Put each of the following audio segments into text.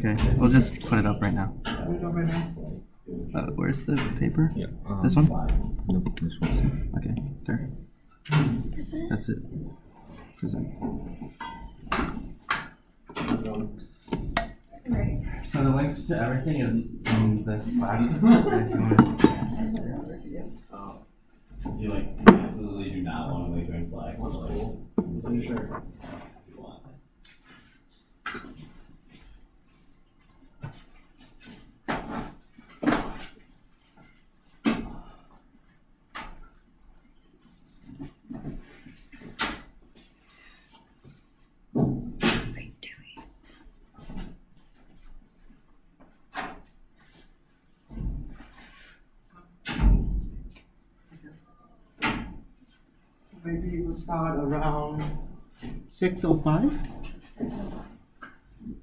Okay, we'll just put it up right now. Where's the paper? Yeah. This one? Nope, this one. Okay, there. That's it. Present. Right. So the links to everything is in this Slack. You absolutely do not want to leave in Slack. What's cool? Sure. Maybe we'll start around 6:05.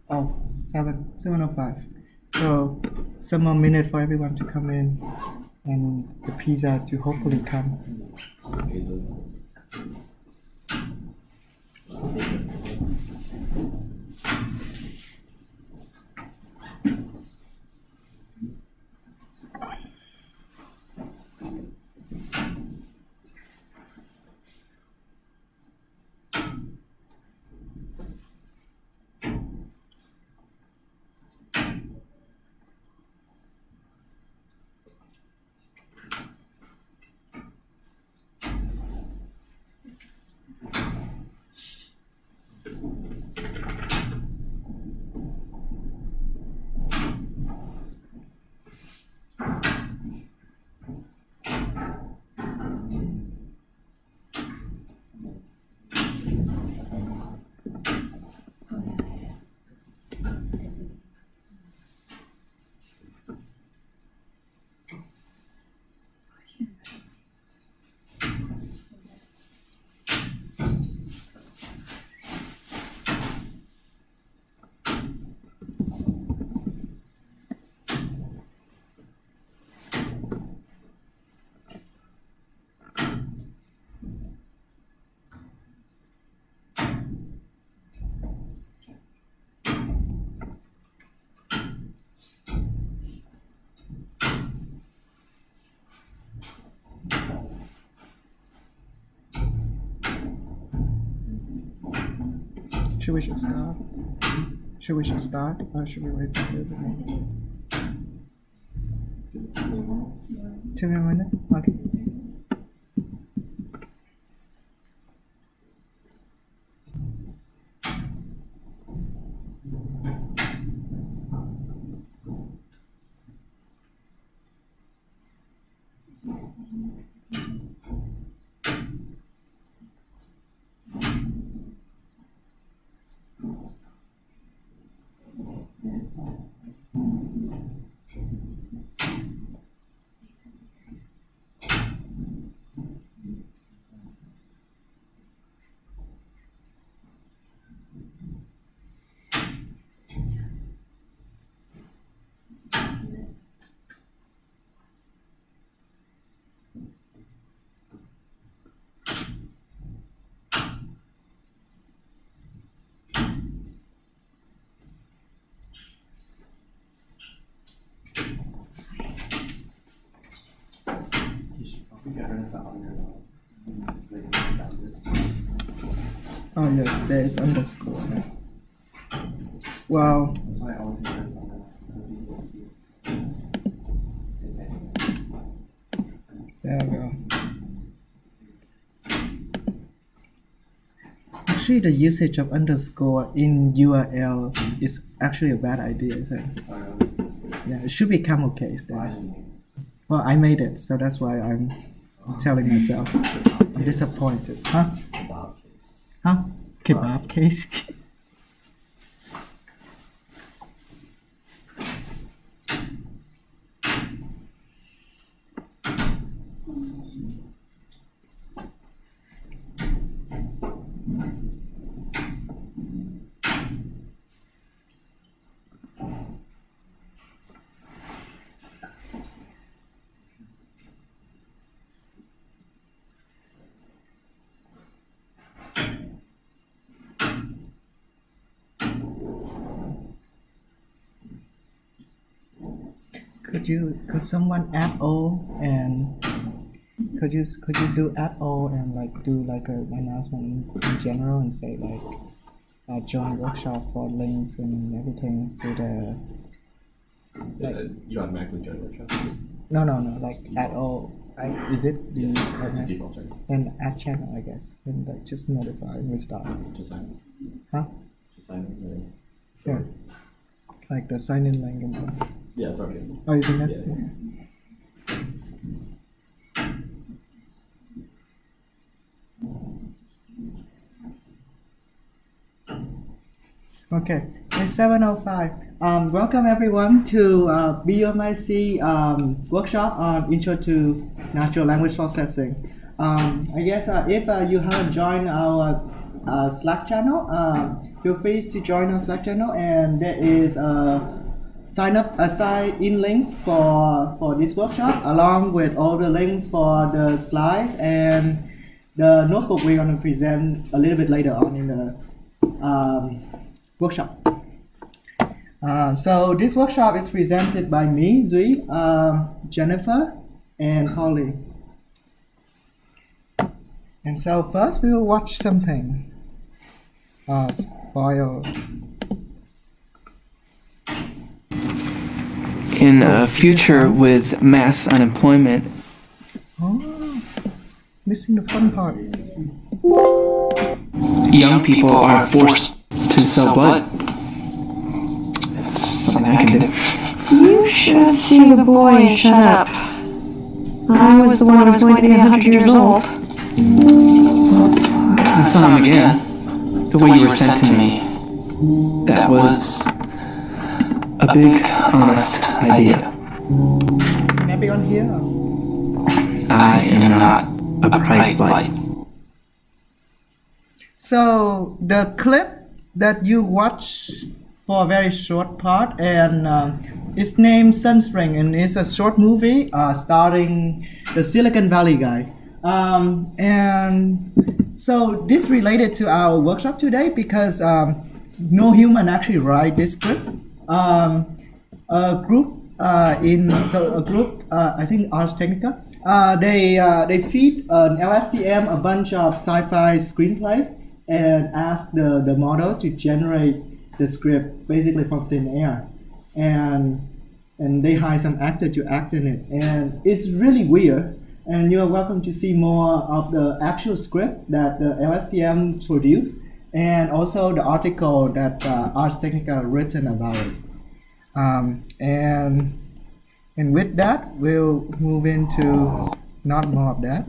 Oh, 7:05. So some more minute for everyone to come in and the pizza to hopefully come. Should we start? Should we start or should we wait for a little bit more? 2 minutes? Okay. Oh yes, there is underscore. Well, there we go. Actually, the usage of underscore in URL is actually a bad idea, I think. Yeah, it should become okay. Well, I made it, so that's why I'm telling myself. I'm disappointed. Huh? Huh? Kebab case? Could someone add O and could you do add O and like do like an announcement in general and say like join workshop for links and everything to the you automatically join workshop. no like add O. Is it the It's a default setting. and add channel I guess and like just notify and restart. Just sign Huh? Just sign in. Yeah. Like the sign in link and stuff. Yeah, it's already in. Oh, you think that? Yeah. Okay, it's 7:05. Welcome everyone to BUMIC workshop on Intro to Natural Language Processing. I guess if you haven't joined our Slack channel, feel free to join our Slack channel, and there is a sign in link for this workshop, along with all the links for the slides and the notebook we're going to present a little bit later on in the workshop. So this workshop is presented by me, Duy, Jennifer, and Holly. And so first we will watch something. Spoil. In a future with mass unemployment, Oh, missing the fun part. young people are forced to sell blood. It's something I can do. You should see the boy and shut up. I was the one who was going to be 100 years old. I saw him again. The way you were sent to me. That was a big, honest idea. Can everyone hear? I am not a bright light. So the clip that you watch for a very short part, and it's named Sunspring, and it's a short movie starring the Silicon Valley guy. And so this related to our workshop today because no human actually write this script. A group I think Ars Technica. They feed an LSTM a bunch of sci-fi screenplay and ask the model to generate the script basically from thin air, and they hire some actor to act in it, and it's really weird. And you're welcome to see more of the actual script that the LSTM produced, and also the article that Ars Technica written about it. And with that, we'll move into not more of that,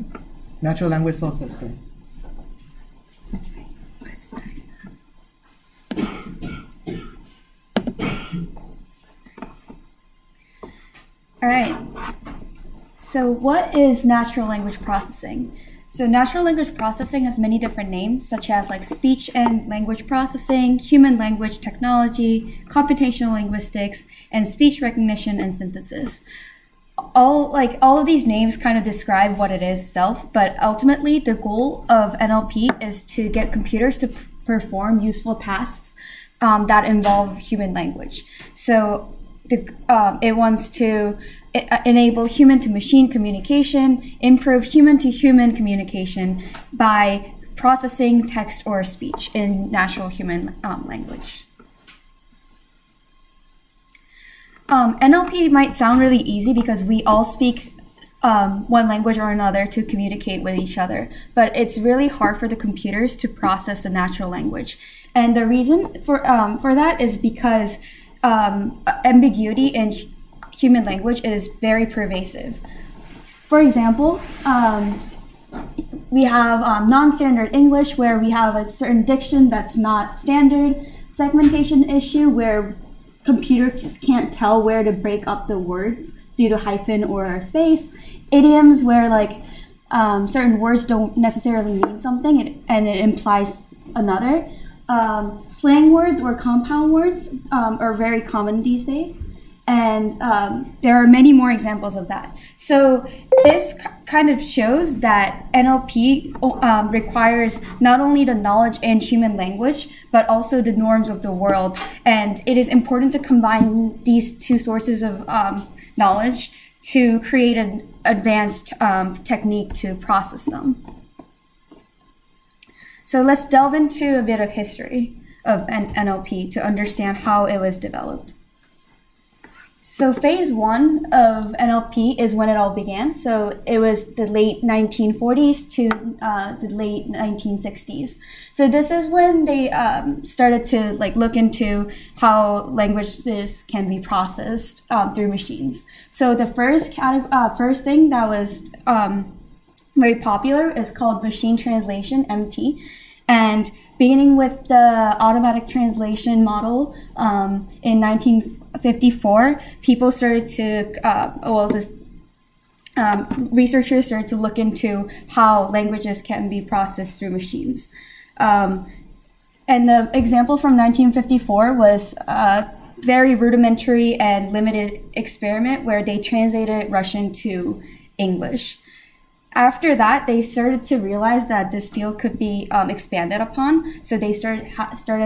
natural language processing. All right. So what is natural language processing? So natural language processing has many different names, such as like speech and language processing, human language technology, computational linguistics, and speech recognition and synthesis. All of these names kind of describe what it is itself, but ultimately the goal of NLP is to get computers to perform useful tasks that involve human language. So it wants to enable human-to-machine communication, improve human-to-human communication by processing text or speech in natural human language. NLP might sound really easy because we all speak one language or another to communicate with each other, but it's really hard for the computers to process the natural language. And the reason for that is because ambiguity in human language is very pervasive. For example, we have non-standard English where we have a certain diction that's not standard, segmentation issue where computers can't tell where to break up the words due to hyphen or space, idioms where certain words don't necessarily mean something and it implies another. Slang words or compound words are very common these days. And there are many more examples of that. So this kind of shows that NLP requires not only the knowledge in human language, but also the norms of the world. And it is important to combine these two sources of knowledge to create an advanced technique to process them. So let's delve into a bit of history of NLP to understand how it was developed. So phase one of NLP is when it all began. So it was the late 1940s to the late 1960s. So this is when they started to look into how languages can be processed through machines. So the first thing that was very popular is called machine translation, MT. And beginning with the automatic translation model in 1954, people started to, researchers started to look into how languages can be processed through machines. And the example from 1954 was a very rudimentary and limited experiment where they translated Russian to English. After that, they started to realize that this field could be expanded upon. So they started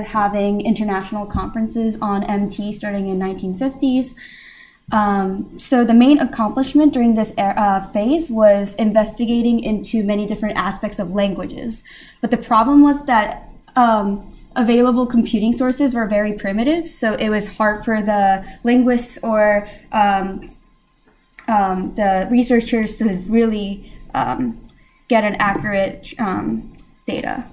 having international conferences on MT starting in 1950s. So the main accomplishment during this phase was investigating into many different aspects of languages. But the problem was that available computing sources were very primitive, so it was hard for the linguists or the researchers to really get an accurate data.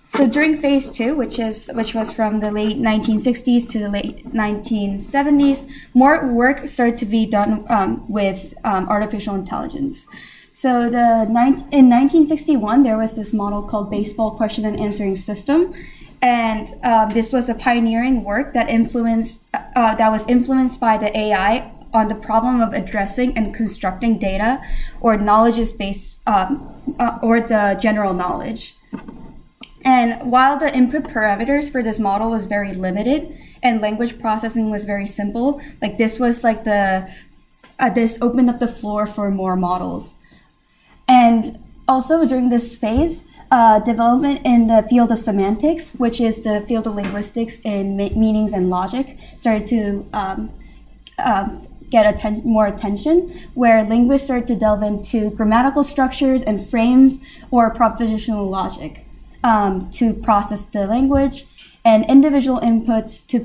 So during phase two, which was from the late 1960s to the late 1970s, more work started to be done with artificial intelligence. So in 1961, there was this model called baseball question and answering system. And this was a pioneering work that was influenced by the AI on the problem of addressing and constructing data or knowledge-based or the general knowledge. And while the input parameters for this model was very limited and language processing was very simple, this was this opened up the floor for more models. And also during this phase, development in the field of semantics, which is the field of linguistics in meanings and logic, started to get more attention, where linguists started to delve into grammatical structures and frames or propositional logic to process the language, and individual inputs to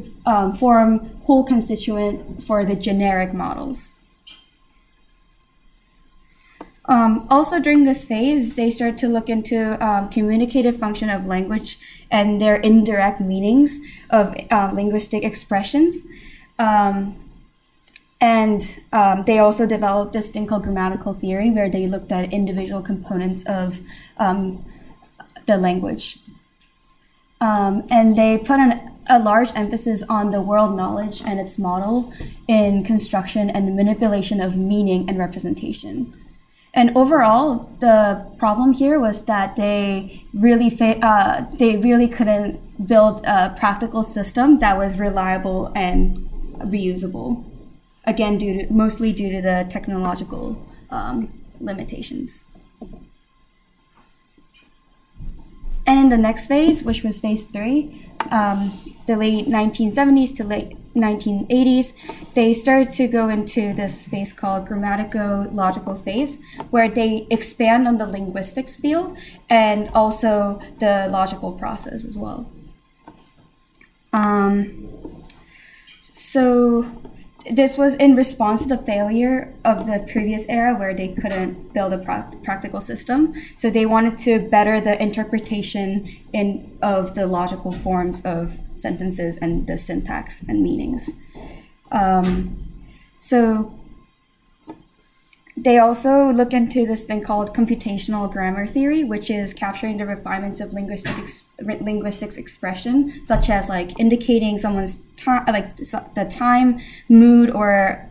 form whole constituent for the generic models. Also during this phase, they started to look into communicative function of language and their indirect meanings of linguistic expressions. And they also developed this thing called grammatical theory, where they looked at individual components of the language. And they put a large emphasis on the world knowledge and its model in construction and manipulation of meaning and representation. And overall, the problem here was that they really couldn't build a practical system that was reliable and reusable. Again, mostly due to the technological limitations. And in the next phase, which was phase three, the late 1970s to late 1980s, they started to go into this phase called grammatico-logical phase, where they expand on the linguistics field and also the logical process as well. So this was in response to the failure of the previous era where they couldn't build a practical system. So they wanted to better the interpretation of the logical forms of sentences and the syntax and meanings. So they also look into this thing called computational grammar theory, which is capturing the refinements of linguistics expression, such as indicating someone's time, the time, mood, or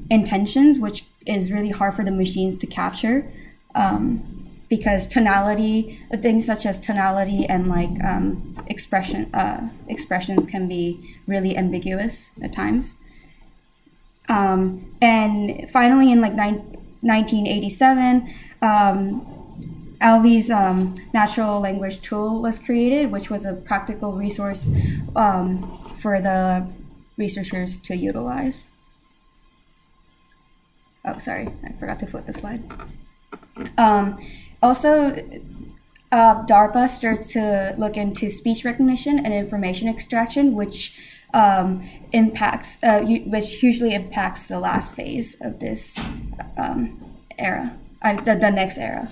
intentions, which is really hard for the machines to capture. because tonality, things such as tonality and like expressions can be really ambiguous at times. And finally, in like 1987, Alvey's natural language tool was created, which was a practical resource for the researchers to utilize. Oh, sorry, I forgot to flip the slide. Also, DARPA starts to look into speech recognition and information extraction, which which hugely impacts the last phase of this era, the next era.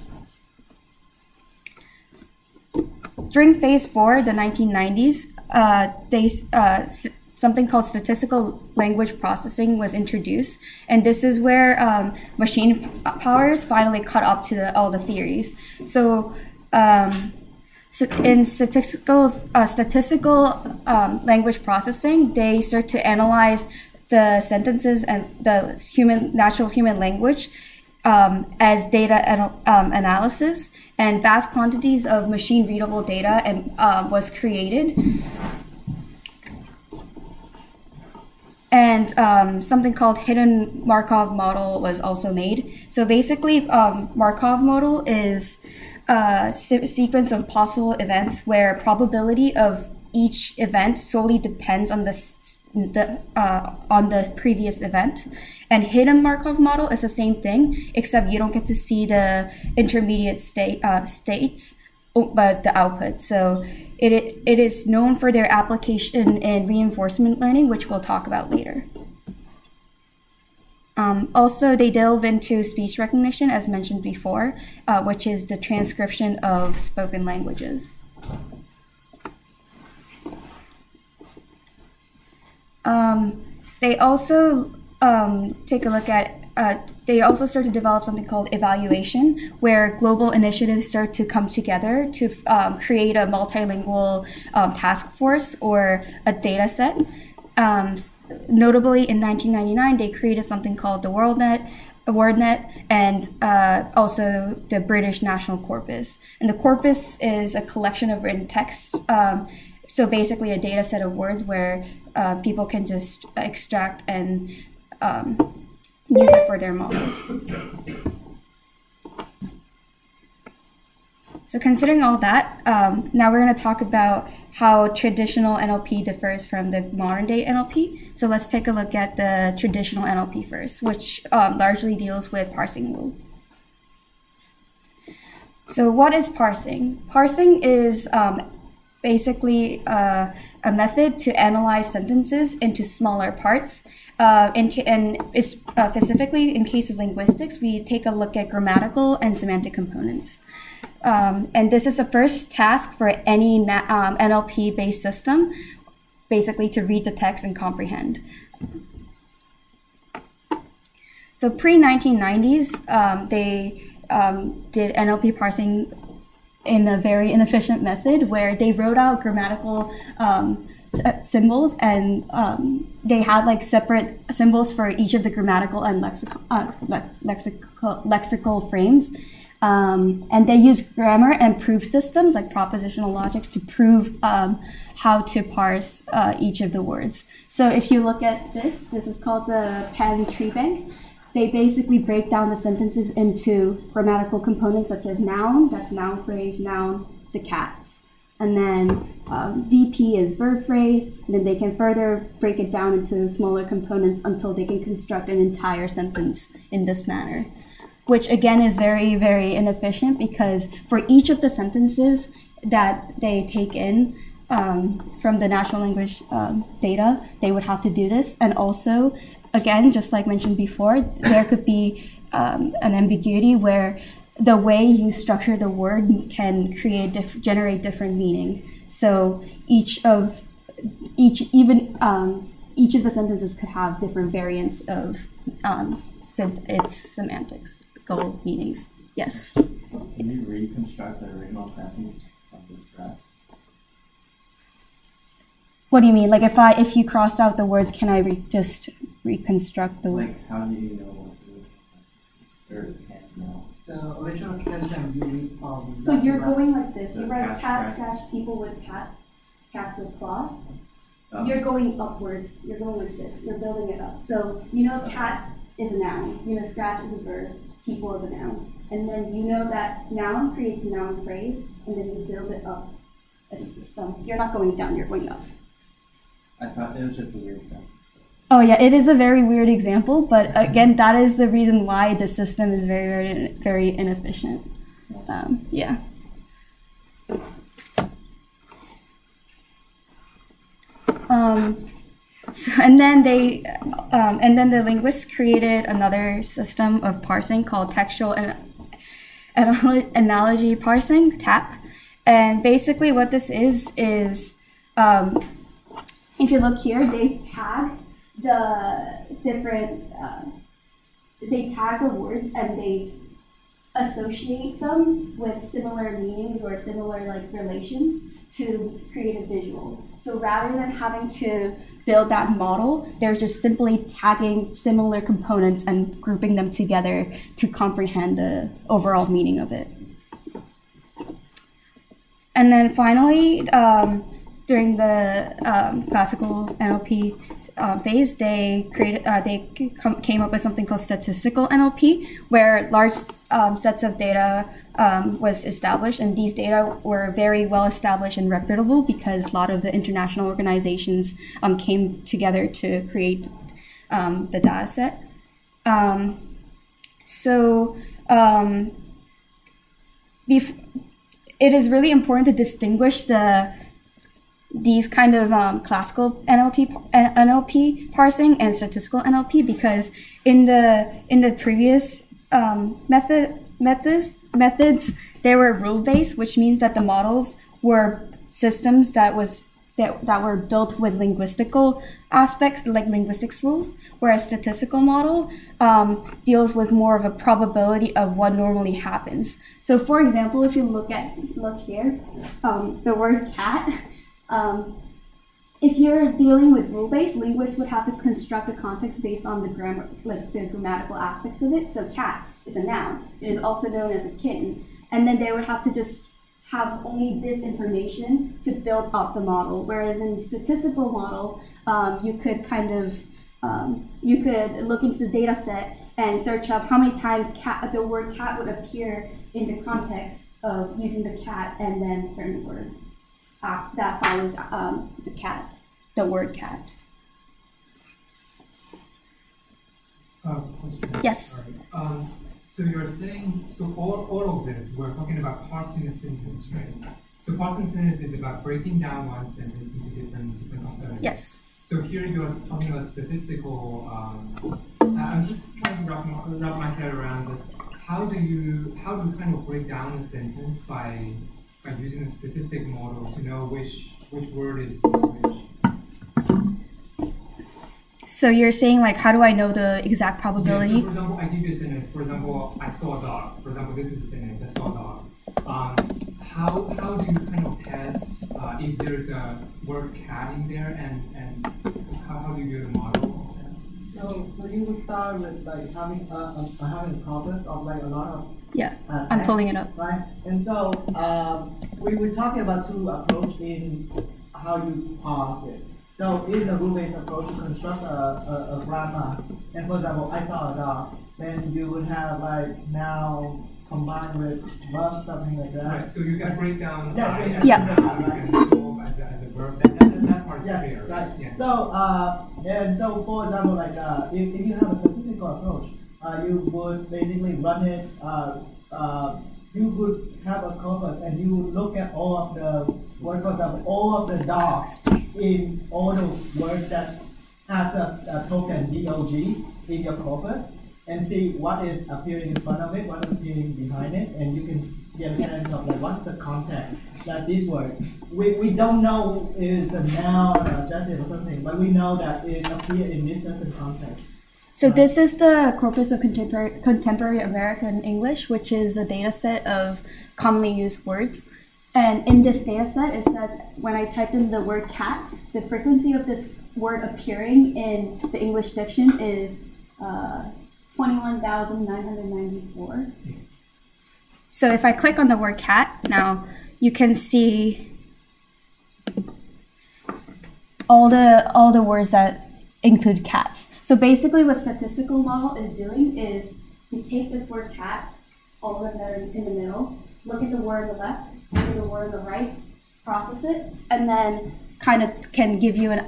During phase 4, the 1990s, something called statistical language processing was introduced, and this is where machine powers finally caught up to all the theories. So in statistical language processing, they start to analyze the sentences and the natural human language as data analysis, and vast quantities of machine readable data was created. And something called hidden Markov model was also made. So basically, Markov model is a sequence of possible events where probability of each event solely depends on the previous event. And hidden Markov model is the same thing, except you don't get to see the intermediate states, but the output. So it is known for their application in reinforcement learning, which we'll talk about later. Also, they delve into speech recognition, as mentioned before, which is the transcription of spoken languages. They also take a look at, they also start to develop something called evaluation, where global initiatives start to come together to create a multilingual task force or a data set. Notably, in 1999, they created something called the WordNet, and also the British National Corpus. And the corpus is a collection of written text. So basically a data set of words where people can just extract and use it for their models. So considering all that, now we're going to talk about how traditional NLP differs from the modern day NLP. So let's take a look at the traditional NLP first, which largely deals with parsing rule. So what is parsing? Parsing is basically a method to analyze sentences into smaller parts. And specifically in case of linguistics, we take a look at grammatical and semantic components. And this is the first task for any NLP-based system, basically to read the text and comprehend. So pre-1990s, they did NLP parsing in a very inefficient method where they wrote out grammatical symbols, and they had like separate symbols for each of the grammatical and lexical frames. And they use grammar and proof systems like propositional logics to prove how to parse each of the words. So if you look at this is called the Penn tree bank. They basically break down the sentences into grammatical components such as noun, that's noun phrase, noun, the cats. And then VP is verb phrase, and then they can further break it down into smaller components until they can construct an entire sentence in this manner, which again is very, very inefficient because for each of the sentences that they take in from the natural language data, they would have to do this. And also, again, just like mentioned before, there could be an ambiguity where the way you structure the word can generate different meaning. So each of the sentences could have different variants of its semantics, goal meanings. Yes. Can you reconstruct the original sentence from the scratch? What do you mean? Like if you crossed out the words, can I just reconstruct the word? Like how do you know what to do? Or can you know? the original content you read So you're going like this. You So write cat cat scratch. scratch people with cats with claws. Oh. You're going upwards. You're going like this. You're building it up. So you know cat is a noun. You know scratch is a verb. People is a noun. And then you know that noun creates a noun phrase, and then you build it up as a system. You're not going down. You're going up. I thought it was just a weird sentence. Oh yeah, it is a very weird example, but again, that is the reason why the system is very, very, very inefficient. Yeah. And then the linguists created another system of parsing called textual analogy parsing (TAP). And basically, what this is if you look here, they tag the different. They tag the words and they associate them with similar meanings or similar relations to create a visual. So rather than having to build that model, they're just simply tagging similar components and grouping them together to comprehend the overall meaning of it. And then finally, during the classical NLP phase, they came up with something called statistical NLP, where large sets of data was established, and these data were very well established and reputable because a lot of the international organizations came together to create the data set. It is really important to distinguish these kind of classical NLP parsing and statistical NLP, because in the previous methods they were rule based, which means that the models were systems that were built with linguistical aspects, like linguistics rules, whereas statistical model deals with more of a probability of what normally happens. So for example, if you look here, the word cat, if you're dealing with rule-based, linguists would have to construct a context based on the grammar, like the grammatical aspects of it. So cat is a noun. It is also known as a kitten. And then they would have to just have only this information to build up the model. Whereas in the statistical model, you could you could look into the data set and search up how many times the word cat would appear in the context of using the cat and then a certain word that follows the word cat. Question. Yes. Sorry. So you're saying, so all of this, we're talking about parsing a sentence, right? So parsing a sentence is about breaking down one sentence into different components. Yes. So here you're talking about statistical. I'm just trying to wrap my head around this. How do you kind of break down a sentence by using a statistic model to know which word is which? So you're saying, like, how do I know the exact probability? Yeah, so for example, I give you a sentence. For example, I saw a dog. For example, this is a sentence. I saw a dog. How do you kind of test if there's a word cat in there, and how do you build a model? So you would start with like having a corpus of like a lot of I'm pulling it up. Right, and so we were talking about two approaches in how you parse it. So in the rule-based approach, you construct a grammar, and for example, I saw a dog. Then you would have like now combined with verb, something like that. Right. So you can break down Yeah, I as yeah. a noun, you can solve as a verb. That part is clear. Right. Yes. So and so for example, like if you have a statistical approach, you would basically run it. You would have a corpus, and you would look at all of the words, for example, all of the dogs in all the words that has a token DOG in your corpus, and see what is appearing in front of it, what is appearing behind it, and you can get a sense of like what's the context that this word. We don't know is a noun or adjective or something, but we know that it appears in this certain context. So this is the corpus of contemporary American English, which is a data set of commonly used words. And in this data set, it says when I type in the word cat, the frequency of this word appearing in the English diction is 21,994. So if I click on the word cat now, you can see all the words that include cats. So basically what statistical model is doing is we take this word cat, all of them that are in the middle, look at the word on the left, look at the word on the right, process it, and then kind of can give you an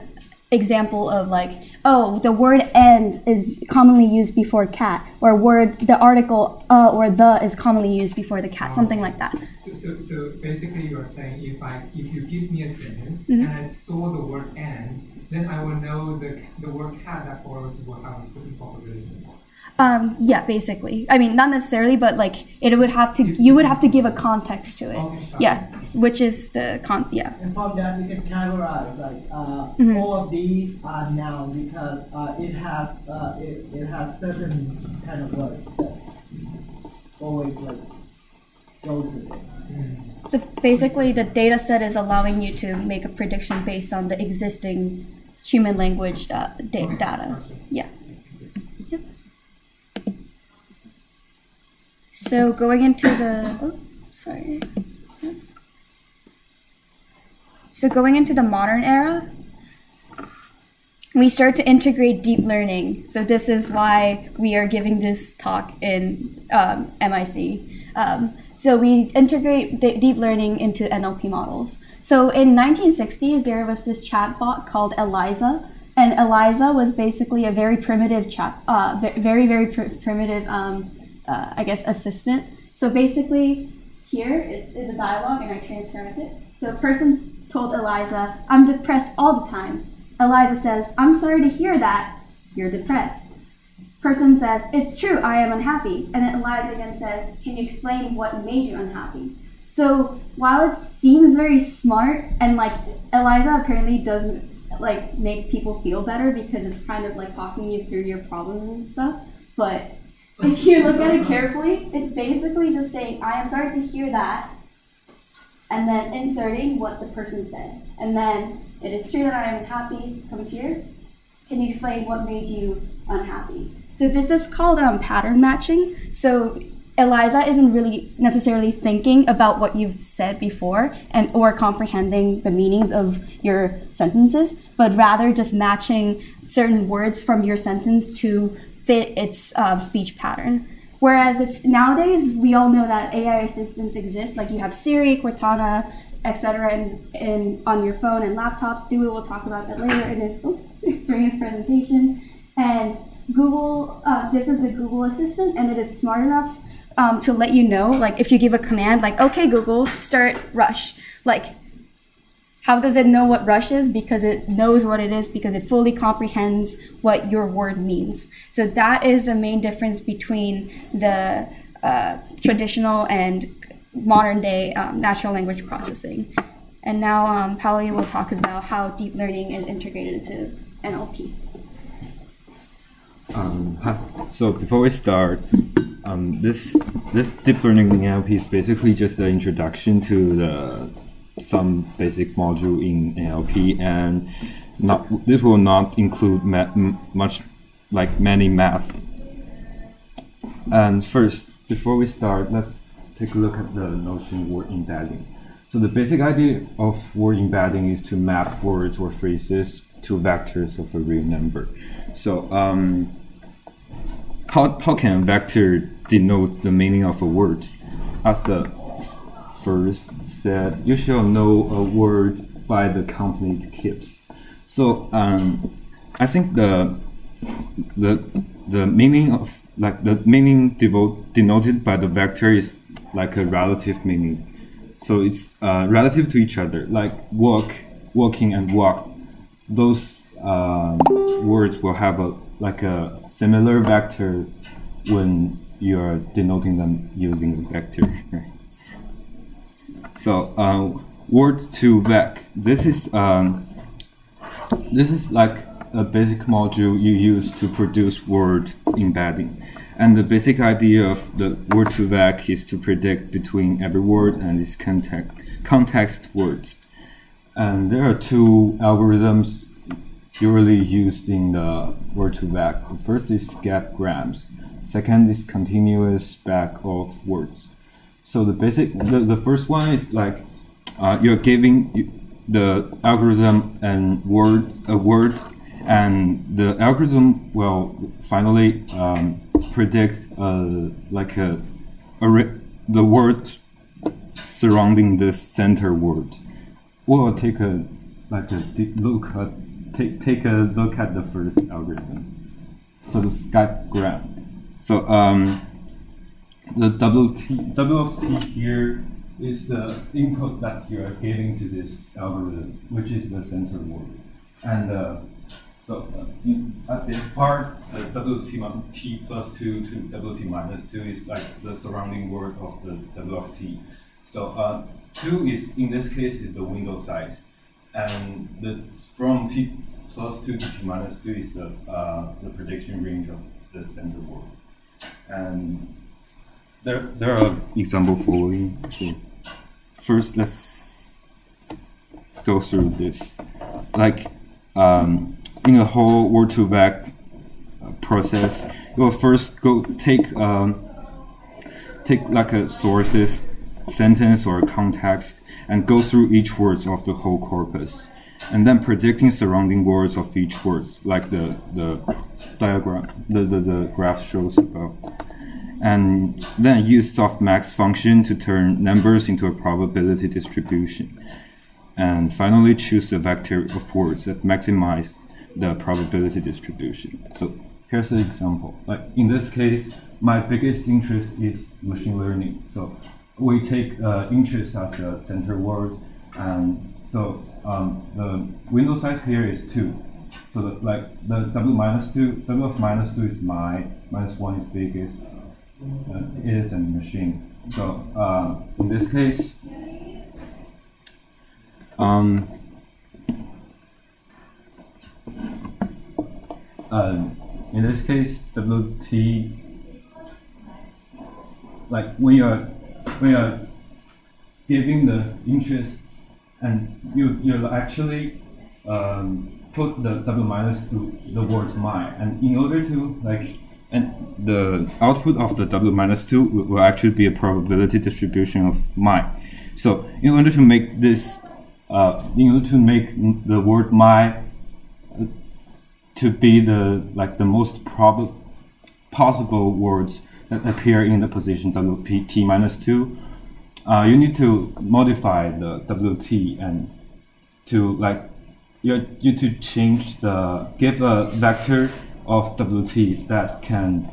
example of like, oh, the word and is commonly used before cat, or the article or the is commonly used before the cat, something like that. So basically you are saying if you give me a sentence and I saw the word and, then I will know the word cat that follows will have a certain probability. Yeah, basically. I mean, not necessarily, but like you would have to give a context to it. Okay, yeah, which is the yeah. And from that, you can categorize like all of these are noun because it has certain kind of word that always like goes with it. So basically, the data set is allowing you to make a prediction based on the existing human language data. Yeah. Yep. So going into the So going into the modern era, we start to integrate deep learning. So this is why we are giving this talk in MIC. So we integrate deep learning into NLP models. So in 1960s, there was this chatbot called Eliza, and Eliza was basically a very primitive very primitive, I guess, assistant. So basically, here is a dialogue, and I transcribed it. So a person told Eliza, "I'm depressed all the time." Eliza says, "I'm sorry to hear that. You're depressed." Person says, "It's true, I am unhappy." And then Eliza again says, "Can you explain what made you unhappy?" So while it seems very smart, and like Eliza apparently doesn't like make people feel better because it's kind of like talking you through your problems and stuff, but if you look at it carefully, it's basically just saying, "I am sorry to hear that," and then inserting what the person said. And then, "It is true that I am unhappy," comes here. "Can you explain what made you unhappy?" So this is called pattern matching. So Eliza isn't really necessarily thinking about what you've said before or comprehending the meanings of your sentences, but rather just matching certain words from your sentence to fit its speech pattern. Whereas if nowadays we all know that AI assistants exist, like you have Siri, Cortana, etc. in on your phone and laptops. Dewey will talk about that later during his presentation. And Google, this is the Google Assistant, and it is smart enough to let you know, like if you give a command like, "Okay, Google, start Rush," like how does it know what Rush is? Because it knows what it is, because it fully comprehends what your word means. So that is the main difference between the traditional and modern day natural language processing. And now Pauli will talk about how deep learning is integrated into NLP. Hi. So before we start, this deep learning in NLP is basically just an introduction to some basic module in NLP, and this will not include many math. And first, before we start, let's take a look at the notion word embedding. So the basic idea of word embedding is to map words or phrases to vectors of a real number. So how can a vector denote the meaning of a word? As the first said, you shall know a word by the company it keeps. So I think the meaning of denoted by the vector is like a relative meaning. So it's relative to each other, like walking and walked. Those words will have a similar vector when you're denoting them using a vector. So word to vec. This is like a basic module you use to produce word embedding. And the basic idea of the word to vec is to predict between every word and its context words. And there are two algorithms usually used in the word to vec. The first is gap grams. Second is continuous back of words. So the first one is like you're giving the algorithm a word, and the algorithm will finally predict the word surrounding this center word. We'll take a look at the first algorithm. So the Skype-gram. So the W of T here is the input that you are giving to this algorithm, which is the center word. And at this part, T plus 2 to WT minus 2 is like the surrounding word of the W of T. So 2 is, in this case, is the window size. And from T plus 2 to T minus 2 is the prediction range of the center word. And there are examples following. So first, let's go through this. Like in a whole word-to-vec process, you will first take like a sources, sentence, or context, and go through each word of the whole corpus, and then predicting surrounding words of each word, like the diagram, the graph shows above. And then use softmax function to turn numbers into a probability distribution. And finally, choose a vector of words that maximize the probability distribution. So here's an example. Like in this case, my biggest interest is machine learning. So we take interest as a center word, and so the window size here is 2. So the W of minus 2 is my, minus 1 is biggest. It is a machine. So in this case, WT, like when you're giving the interest, and you actually put the W minus to the word my, and in order to and the output of the W minus 2 will actually be a probability distribution of my. So in order to make this, in order to make the word my to be the most possible words that appear in the position WT minus 2, you need to modify the WT and to you to change give a vector of WT that can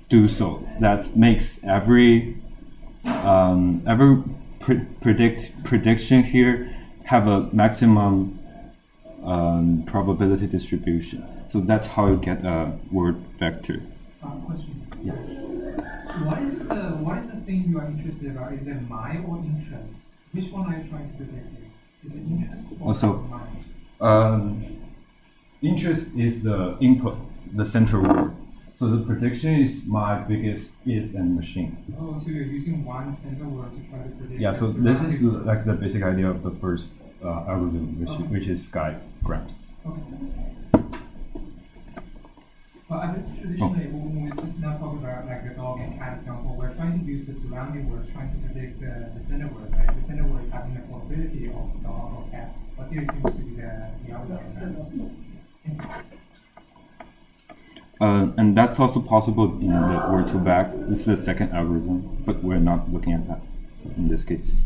do so. That makes every prediction here have a maximum probability distribution. So that's how you get a word vector. Question. Yeah. What is the thing you are interested about? Is it my or interest? Which one are you trying to predict here? Is it interest or my? Interest is the input, the center word. So the prediction is my biggest is and machine. Oh, so you're using one center word to try to predict. Yeah. So this is like the basic idea of the first algorithm, which is Skype-grams. Okay. But I mean, traditionally, when we just now talk about like the dog and cat example, we're trying to use the surrounding words, trying to predict the center word, right? The center word having the probability of dog or cat. But here it seems to be the other way. And that's also possible in the word-to-vec. This is the second algorithm, but we're not looking at that in this case.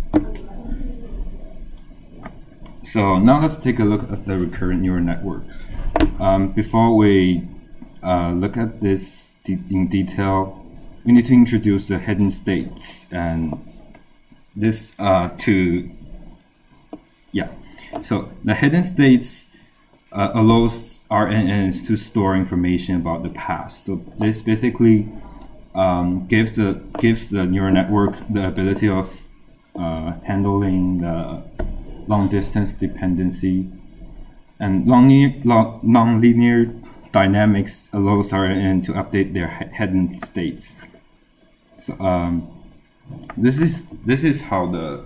So now let's take a look at the recurrent neural network. Before we look at this in detail, we need to introduce the hidden states, and this So the hidden states allows RNNs to store information about the past. So this basically gives the neural network the ability of handling the long distance dependency, and nonlinear dynamics allows RNN to update their hidden states. So this is how the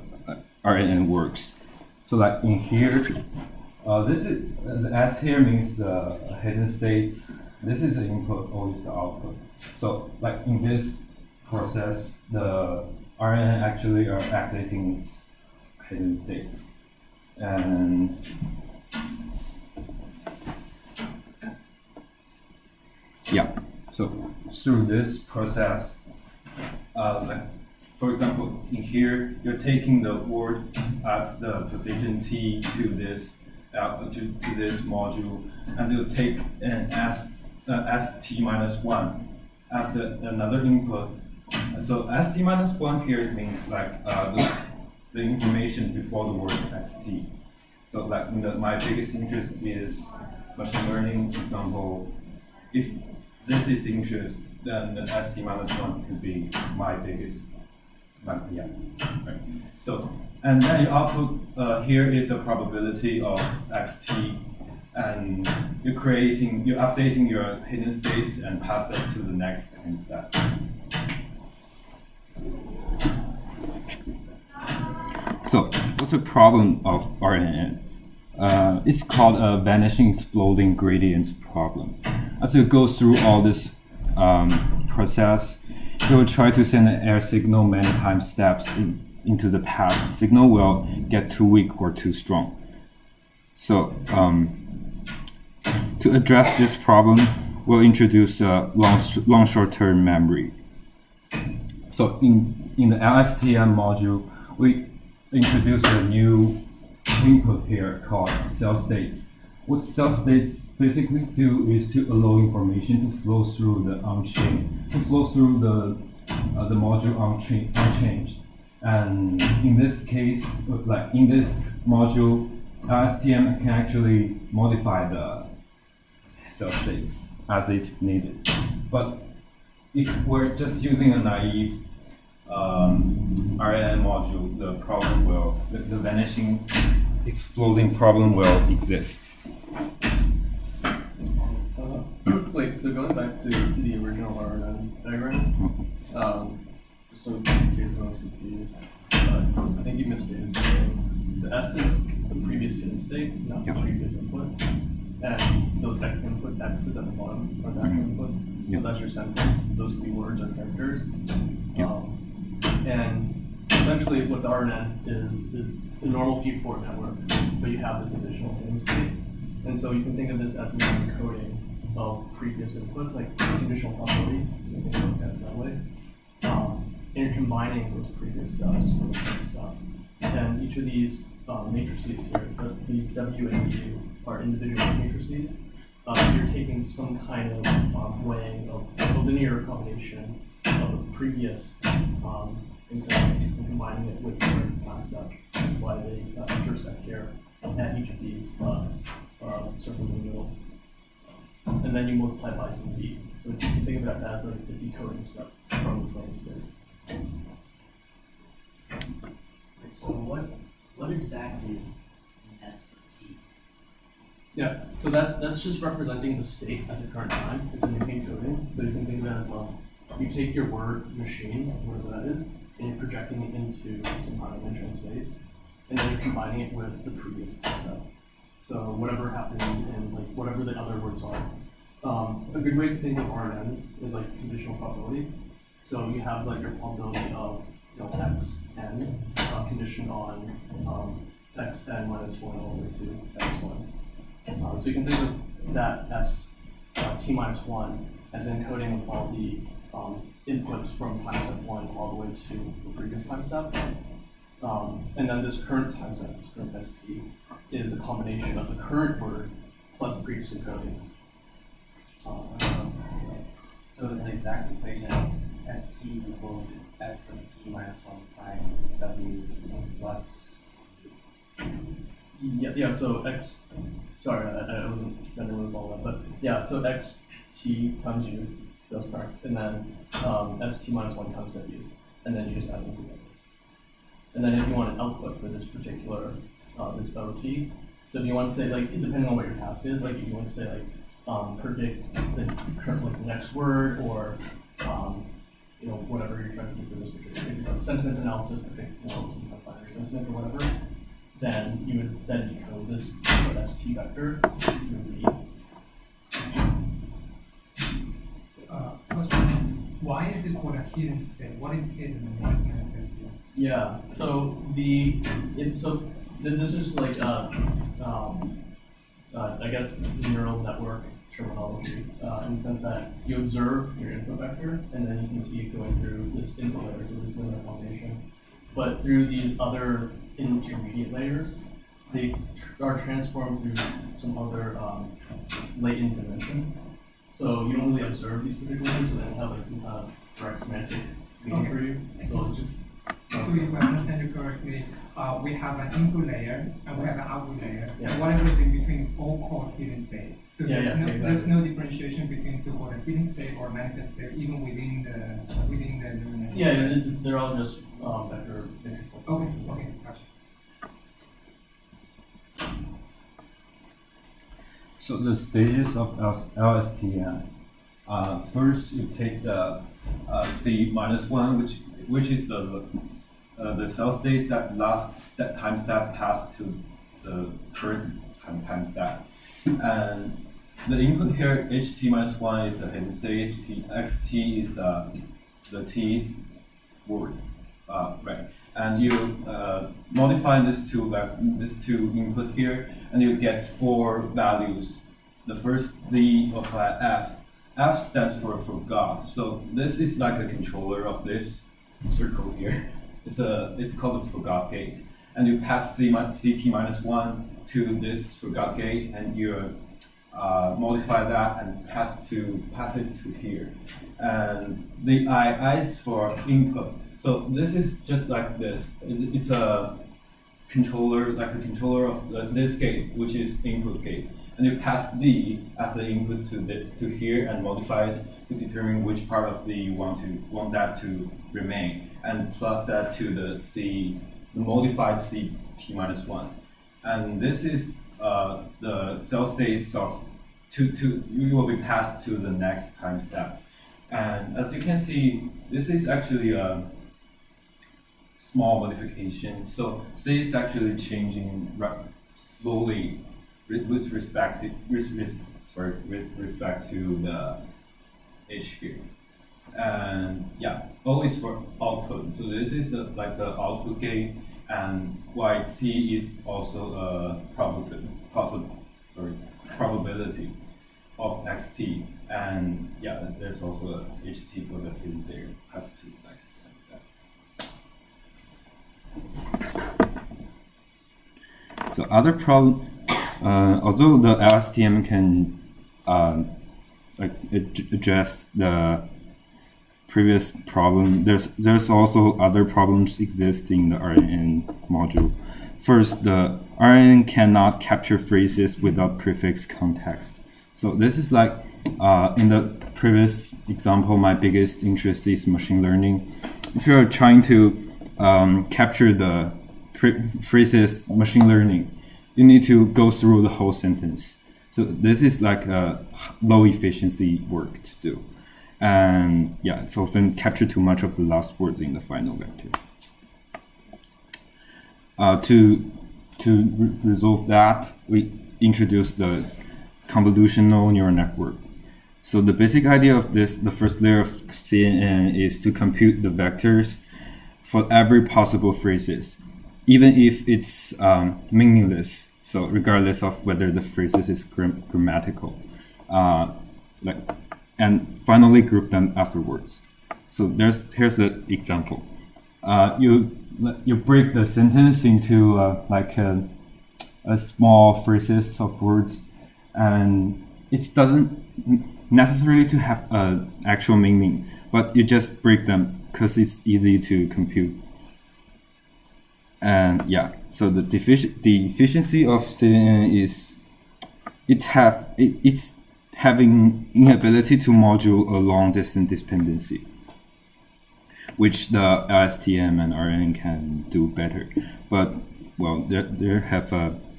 RNN works. So like in here, this is the S here means the hidden states. This is the input, O is the output. So like in this process, the RNN actually are updating its hidden states. And yeah, so through this process, like for example, in here, you're taking the word at the position t to this to this module, and you'll take an st minus 1 as another input. So st minus 1 here means like the information before the word st. So like my biggest interest is machine learning. For example, if this is interest, then the st minus 1 could be my biggest. Yeah, right. So, and then your output here is a probability of xt, and you're updating your hidden states and pass it to the next time step. So, what's the problem of RNN? It's called a vanishing exploding gradients problem. As it goes through all this process, it will try to send an error signal many times steps into the past. Signal will get too weak or too strong. So to address this problem, we'll introduce a long short-term memory. So in the LSTM module, we introduce a new input here called cell states. What cell states basically do is to allow information to flow through the on-chain, to flow through the module unchanged. And in this case, like in this module, LSTM can actually modify the cell states as it's needed. But if we're just using a naive RNN module, the vanishing exploding problem will exist. Wait, so going back to the original RNN diagram, just so in case no one's confused, I think you misstated something. The S is the previous hidden state, not the previous input, and the input X is at the bottom of that input. So that's your sentence. Those could be words or characters. And essentially, what the RNN is the normal feed-forward network, but you have this additional hidden state. And so you can think of this as an encoding of previous inputs, like conditional probability. You can look at it that way. And you're combining those previous steps with the current stuff. And each of these matrices here, the W and U, are individual matrices. You're taking some kind of weighing of a linear combination of the previous encoding and combining it with the current time step. That's why they intersect here at each of these circles in the middle. And then you multiply by some D. So you can think of it as like the decoding step from the same space. So what exactly is an ST? Yeah, so that's just representing the state at the current time. It's an encoding. So you can think of it as you take your word machine, whatever that is, and you're projecting it into some kind of dimensional space, and then you're combining it with the previous step. So whatever happened in like whatever the other words are. A good way to think of RNNs is like conditional probability. So you have like your probability of x n conditioned on x n minus 1 all the way to x1. So you can think of that as t minus 1 as encoding of all the inputs from time step 1 all the way to the previous time step. And then this current time step, this current ST, is a combination of the current word plus the previous encodings. So it's an exact equation. ST equals S of t minus 1 times W plus. Yeah, so X, sorry, I wasn't going to move all that, but yeah, so XT times U, that's correct, and then ST minus 1 times W, and then you just add them together. And then if you want an output for this particular, this OT, so if you want to say, like, depending on what your task is, like if you want to say, like, predict the current, like, the next word, or whatever you're trying to do for this particular sentiment analysis, predict some kind of binary sentiment or whatever, then you would then decode this ST vector to question. why is it called a hidden state? What is hidden and what is manifested? Yeah. So this is like I guess neural network terminology in the sense that you observe your input vector and then you can see it going through this input layer, so this linear combination. But through these other intermediate layers, they are transformed through some other latent dimension. So you don't really observe these particular layers, so they have like some kind of direct semantic meaning for you. So it's just. So if I understand you correctly, we have an input layer and we have an output layer. Yeah. And whatever is in between is all called hidden state. So Exactly. there's no differentiation between so-called hidden state or manifest state, even within the neural network. Yeah, they're all just vector. Okay, gotcha. So the stages of LSTM. First, you take the C-1, which is the cell states that last time step past to the current time step. And the input here, HT-1 is the hidden state, XT is the T words, right? And you modify this two input here, and you get 4 values. The first D of F. F stands for forgot. So this is like a controller of this circle here. It's called a forgot gate, and you pass CT-1 to this forgot gate, and you modify that and pass it to here. And the I is for input. So this is just like this. It's a controller, like a controller of this gate, which is input gate. And you pass D as the input to here and modify it to determine which part of the you want that to remain, and plus that to the modified CT-1. And this is the cell states of you will be passed to the next time step. And as you can see, this is actually a small modification. So C is actually changing slowly with respect to the H here. And yeah, O is for output. So this is like the output gate, and YT is also a probability of XT. And yeah, there's also a HT for the hidden layer has to next step. So other problem, although the LSTM can address the previous problem, there's also other problems existing in the RNN module. First, the RNN cannot capture phrases without prefix context. So this is like in the previous example, my biggest interest is machine learning. If you're trying to capture the phrases machine learning, you need to go through the whole sentence. So this is like a low efficiency work to do. And yeah, it's often capture too much of the last words in the final vector. To resolve that, we introduce the convolutional neural network. So the basic idea of this, the first layer of CNN, is to compute the vectors for every possible phrases, even if it's meaningless. So regardless of whether the phrases is grammatical, and finally group them afterwards. So here's the example. You break the sentence into like a small phrases of words, and it doesn't necessarily to have an actual meaning, but you just break them because it's easy to compute. And yeah, so the efficiency of CNN is it's having inability to module a long distance dependency, which the LSTM and RNN can do better. But well, there have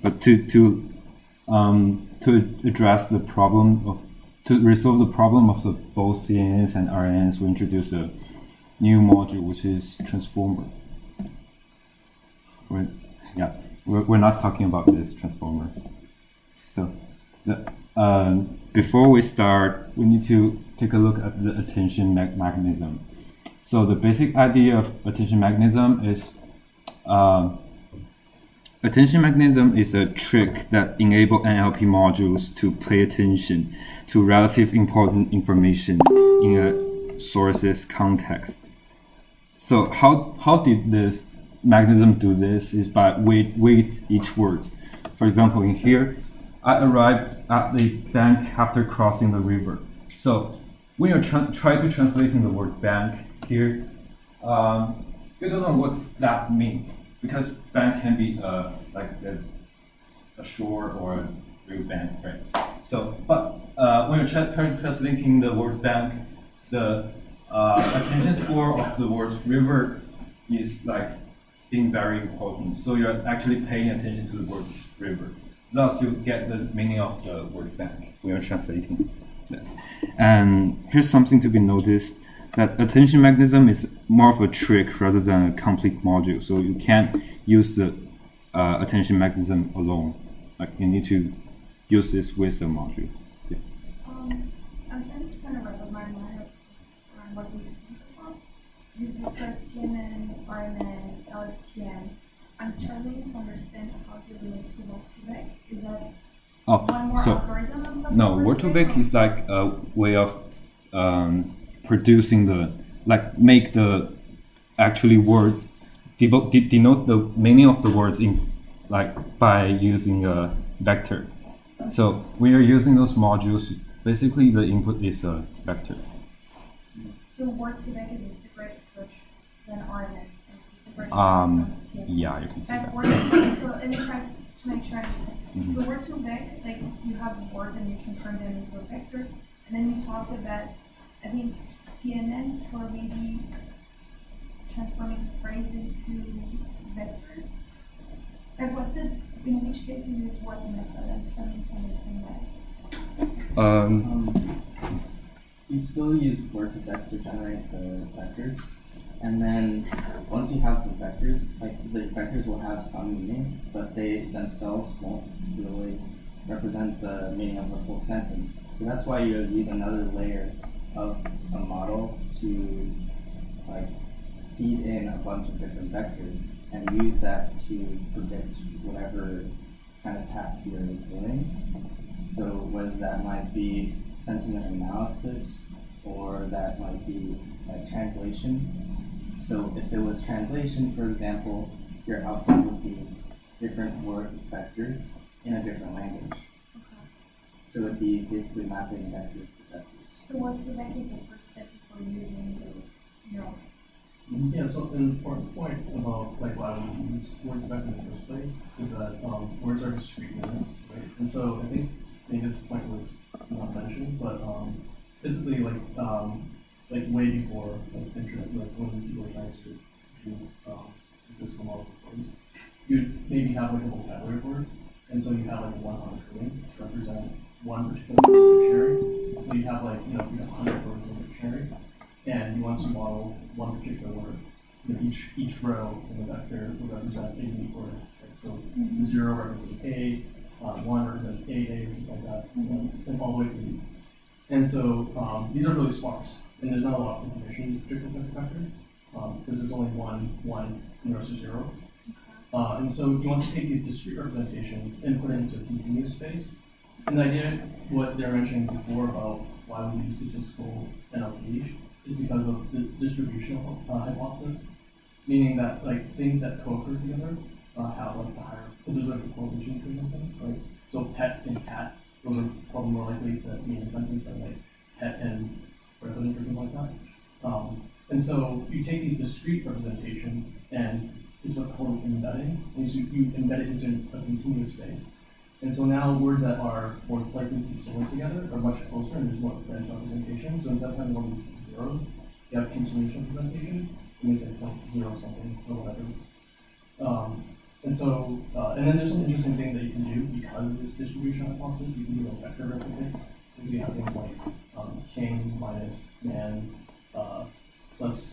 but to address the problem to resolve the problem of both CNNs and RNNs, we introduce a new module which is transformer. We're not talking about this transformer. So before we start, we need to take a look at the attention mechanism. So the basic idea of attention mechanism is a trick that enables NLP modules to pay attention to relative important information in a source's context. So how did this mechanism do this? Is by weight each word. For example, in here, I arrived at the bank after crossing the river. So when you're trying to translating the word bank here, you don't know what that means, because bank can be like a shore or a real bank, right? So, but when you're translating the word bank, the attention score of the word river is like being very important. So you're actually paying attention to the word river. Thus, you get the meaning of the word bank when you're translating that. And here's something to be noticed, that attention mechanism is more of a trick rather than a complete module. So you can't use the attention mechanism alone. Like, you need to use this with a module. Yeah. I'm trying to kind of wrap my mind around what we've seen so far. You've discussed CNN, RNN, LSTM. I'm struggling to understand how to relate to word2vec. Is that one more algorithm of the no, word2vec is like a way of producing make the actually words, denote the meaning of the words in by using a vector. So when you're using those modules, basically the input is a vector. So word2vec is a separate approach than RNN. Yeah, you can see that. So let me try to make sure I understand. So word2vec, like you have a word and you transform them into a vector, and then you talked about, I think, CNN for maybe transforming phrase into vectors. Like what's in which case you use what method? I'm struggling to understand that. You still use word2vec to generate the vectors. And then once you have the vectors, like the vectors will have some meaning, but they themselves won't really represent the meaning of the whole sentence. So that's why you use another layer of a model to feed in a bunch of different vectors and use that to predict whatever kind of task you're doing. So whether that might be sentiment analysis or that might be translation. So if it was translation, for example, your output would be different word vectors in a different language. Okay. So it would be basically mapping vectors to vectors. So word2vec is the first step before using those neural nets. Yeah, so an important point about why we use word2vec in the first place is that words are discrete units, right? And so I think maybe this point was not mentioned, but typically way before internet, when people were trying to do statistical models, you'd maybe have a vocabulary of words, and so you have 100 trillion, which represent one particular dictionary. So you have you have 100 words in the dictionary, and you want to model one particular word. Each row in the vector will represent a unique word. Right? So 0 represents A, 1 represents A, something like that, and all the way to Z. And so these are really sparse. And there's not a lot of information in particular type of vector, because there's only one universal zeros. And so you want to take these discrete representations and put it into a continuous space. And the idea, what they were mentioning before about why we use statistical NLP, is because of the distributional hypothesis, meaning that things that co-occur together have the higher, there's a correlation between them, right? So pet and cat, those are probably more likely to mean a sentence than pet and president or something like that. And so you take these discrete representations and it's what's called embedding, and so you embed it into a continuous space. And so now words that are more likely to be stored together are much closer and there's more branch representation. So instead of having all these zeros, you have continuous representation. It means zero something or whatever. And so, and then there's some interesting thing that you can do because of this distribution hypothesis. You can do a vector replicate. So you have things like king minus man plus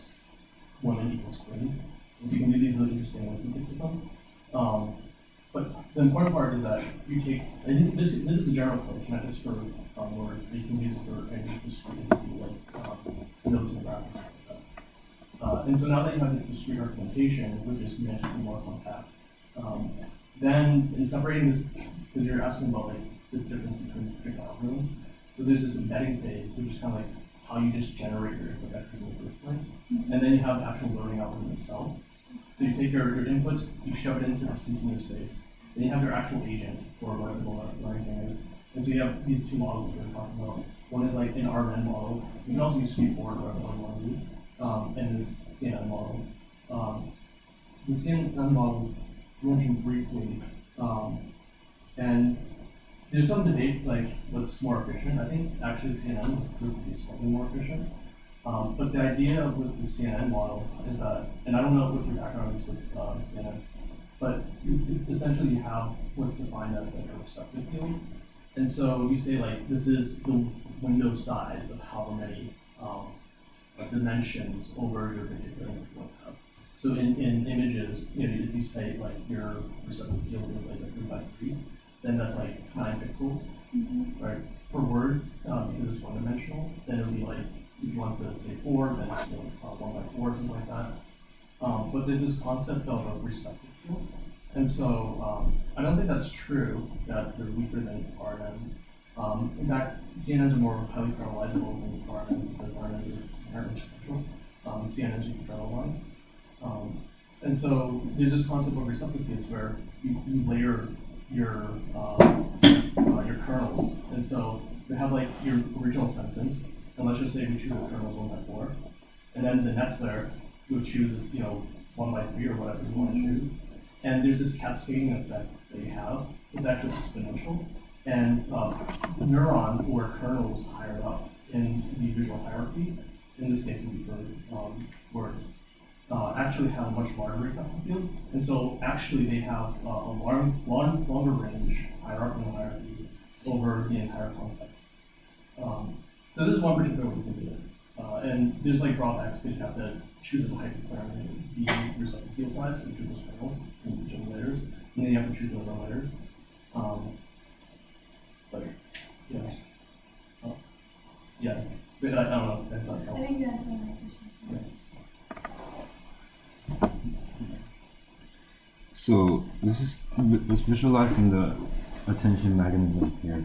woman equals queen. And so you can do these really interesting arithmetic with them. But the important part is that you take, and this is the general approach, not just for words, but you can use it for any discrete, like notes and graphics like that. And so now that you have this discrete representation, which is meant to be more compact, then in separating this, because you're asking about like the difference between different algorithms, so there's this embedding phase, which is kind of like how you just generate your input vectors in the first place. And then you have the actual learning algorithm itself. So you take your inputs, you shove it into this continuous space. Then you have your actual agent, or whatever the learning thing is. And so you have these two models we're talking about. One is like an RNN model. You can also use straightforward or whatever you want to do. And this CNN model. The CNN model you mentioned briefly. And there's some debate like what's more efficient. I think actually CNN was proved to be slightly more efficient. But the idea with the CNN model is that, and I don't know what your background is with CNN, but essentially you have what's defined as like a receptive field. And so you say like, this is the window size of how many dimensions over your particular image you want to have. So in images, if you say like your receptive field is like a 3 by 3, then that's like 9 pixels, right? For words, because it's one-dimensional, then it'll be like, if you want to say 4, then it's 1 by 4, something like that. But there's this concept of a receptive field. And so I don't think that's true, that they're weaker than RNNs. In fact, CNNs are more highly parallelizable than RNNs because RNNs are inherently special. CNNs you can parallelize. And so there's this concept of receptive fields where you layer your kernels. And so you have like your original sentence, and let's just say we choose the kernels 1 by 4. And then the next layer, you'll choose it's 1 by 3 or whatever you want to choose. And there's this cascading effect that you have. It's actually exponential. And neurons or kernels higher up in the visual hierarchy, in this case would be for words, actually have a much larger receptive field. And so actually they have a longer range hierarchical hierarchy over the entire context. So this is one particular way you can do it. And there's like drawbacks because you have to choose a hyperparameter, the receptive field size, which is those kernels in each of the layers, and then you have to choose those layers. But yeah. Yeah. But I don't know if that helps. I think you answered my question. Yeah. So let's visualizing the attention mechanism here.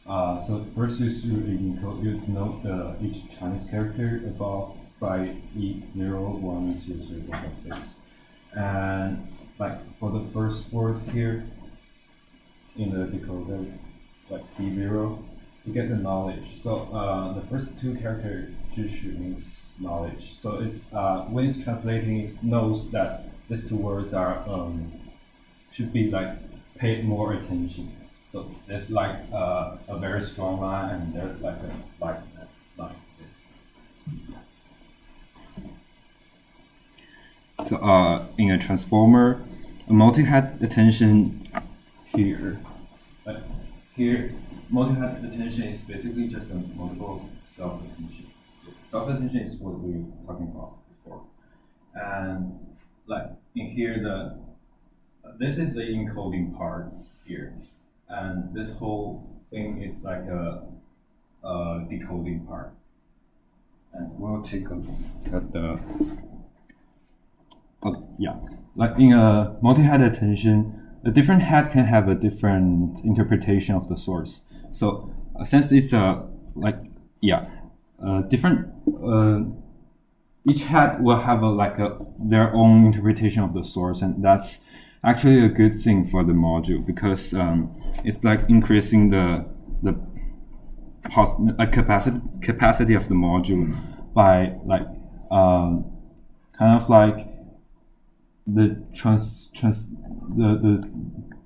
So first you note each Chinese character above by E0, 1, 2, 3, 4, 5, 6. And like for the first word here in the decoder, like E0, you get the knowledge. So the first 2 characters means knowledge. So it's when it's translating, it knows that these 2 words are should be like paid more attention. So there's like a very strong line, and there's like a line. So in a transformer, a multi-head attention here. Here, multi-head attention is basically just a multiple of self-attention. So self-attention is what we were talking about before. And like in here, this is the encoding part here. And this whole thing is like a decoding part. And we'll take a look at the like in a multi-head attention, a different head can have a different interpretation of the source. So since it's different, each head will have their own interpretation of the source, and that's actually a good thing for the module because it's like increasing the capacity of the module by kind of like the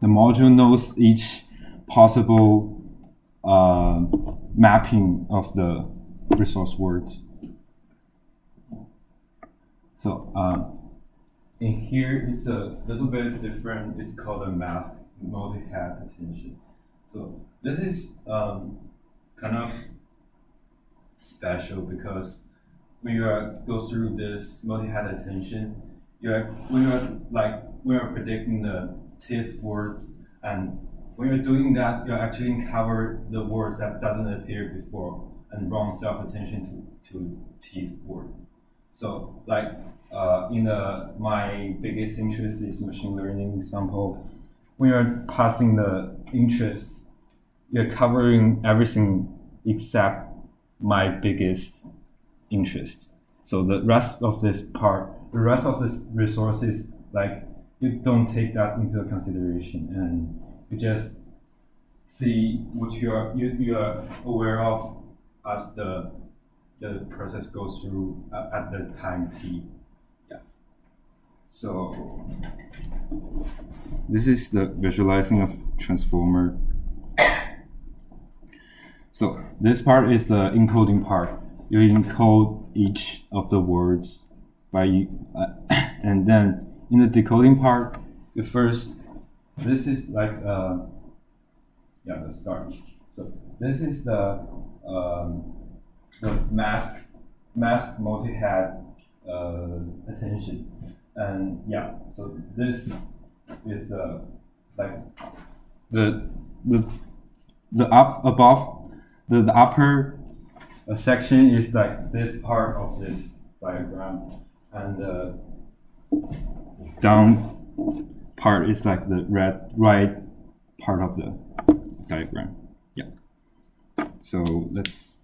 module knows each possible mapping of the resource words. So in here it's a little bit different. It's called a masked multi-head attention. So this is kind of special because when you go through this multi-head attention, we are predicting the teeth words, and when you're doing that, you're actually cover the words that doesn't appear before and wrong self-attention to teeth word. So like my biggest interest is machine learning example. When you're passing the interest, you're covering everything except my biggest interest. So the rest of this resources, like you don't take that into consideration, and you just see what you are aware of as the process goes through at the time t. Yeah. So this is the visualizing of transformer. So this part is the encoding part. You encode each of the words by, and then in the decoding part, you first. This is like the start. So this is the mask multi-head attention, and yeah. So this is the upper section is like this part of this diagram, and the down part is like the right part of the diagram. Yeah. So let's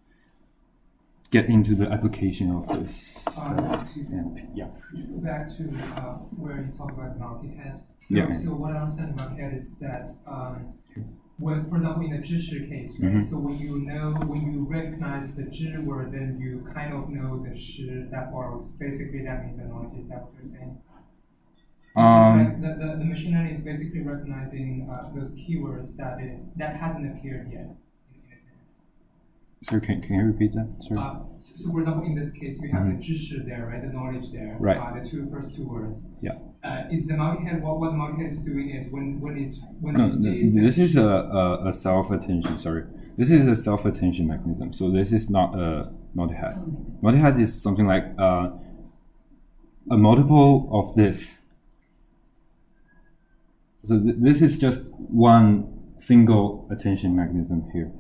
get into the application of this. Yeah. Could you go back to where you talk about multi-head? So what I understand multi-head is that when, for example, in the 知识 case, right? So when you recognize the 知 word, then you kind of know the 识 that follows. Basically, that means the knowledge. Is that what you're saying? The machine learning is basically recognizing those keywords that hasn't appeared yet in a sense. Sorry, can you repeat that? Sorry. So for example, in this case, we have the 知识 there, right? The knowledge there. Right. The first two words. Yeah. Is the multi-head what the multi-head is doing is when this is a self-attention. Sorry, this is a self-attention mechanism. So this is not a multi-head. Multi-head is something like a multiple of this. So this is just one single attention mechanism here.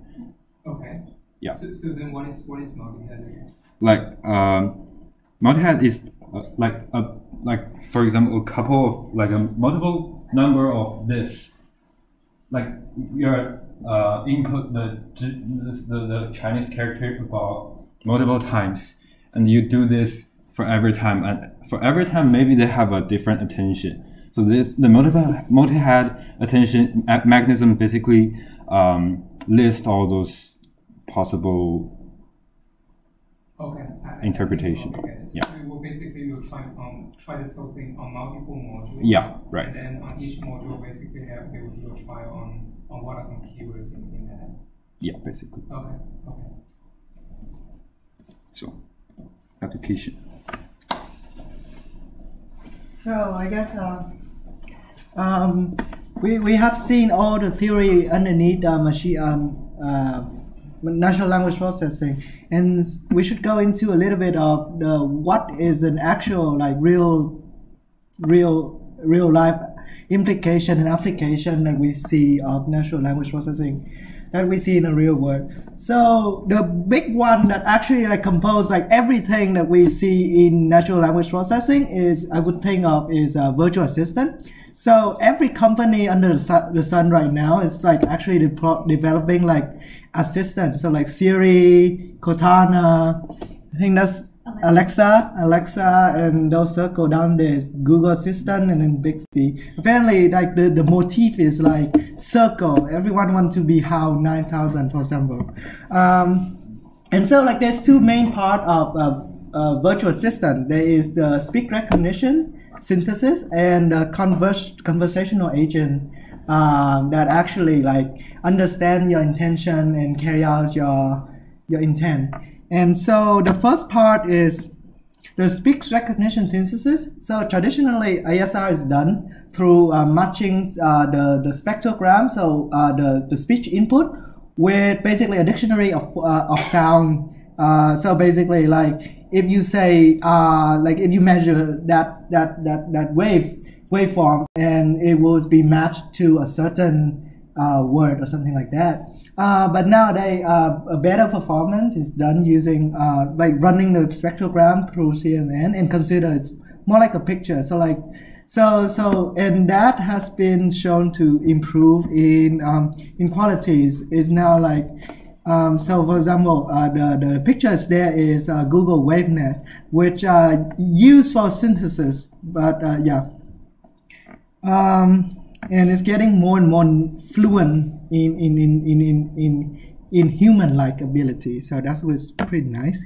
Okay. Yeah. So then what is multi-head? Like multi-head is like for example a couple of like a multiple number of this. Like your input the Chinese character about multiple times, and you do this for every time, and for every time maybe they have a different attention. So the multi-head attention mechanism basically lists all those possible interpretation. Okay. So we'll basically try this whole thing on multiple modules. Yeah, right. And then on each module, basically they will do a trial on what are some keywords in that. Yeah, basically. Okay. So application. So I guess we have seen all the theory underneath natural language processing, and we should go into a little bit of what is an actual like real life implication and application that we see of natural language processing that we see in the real world. So the big one that actually like compose like everything that we see in natural language processing is, I would think of, is a virtual assistant. So every company under the sun right now is like actually developing like assistants. So like Siri, Cortana, I think that's Alexa, and those circle down there is Google Assistant, and then Bixby. Apparently, like the motif is like circle. Everyone wants to be HAL 9000, for example. And so like there's two main part of virtual assistant. There is the speech recognition, synthesis, and conversational agent that actually like understand your intention and carry out your intent. And so the first part is the speech recognition synthesis. So traditionally, ISR is done through matching the spectrogram, so the speech input, with basically a dictionary of sound. So basically, like if you say, like if you measure that wave, waveform, and it will be matched to a certain word or something like that. But nowadays, a better performance is done using by running the spectrogram through CNN and consider it's more like a picture. So and that has been shown to improve in qualities. Is now like so. For example, the pictures there is Google WaveNet, which used for synthesis, but and it's getting more and more fluent in human-like ability. So that was pretty nice.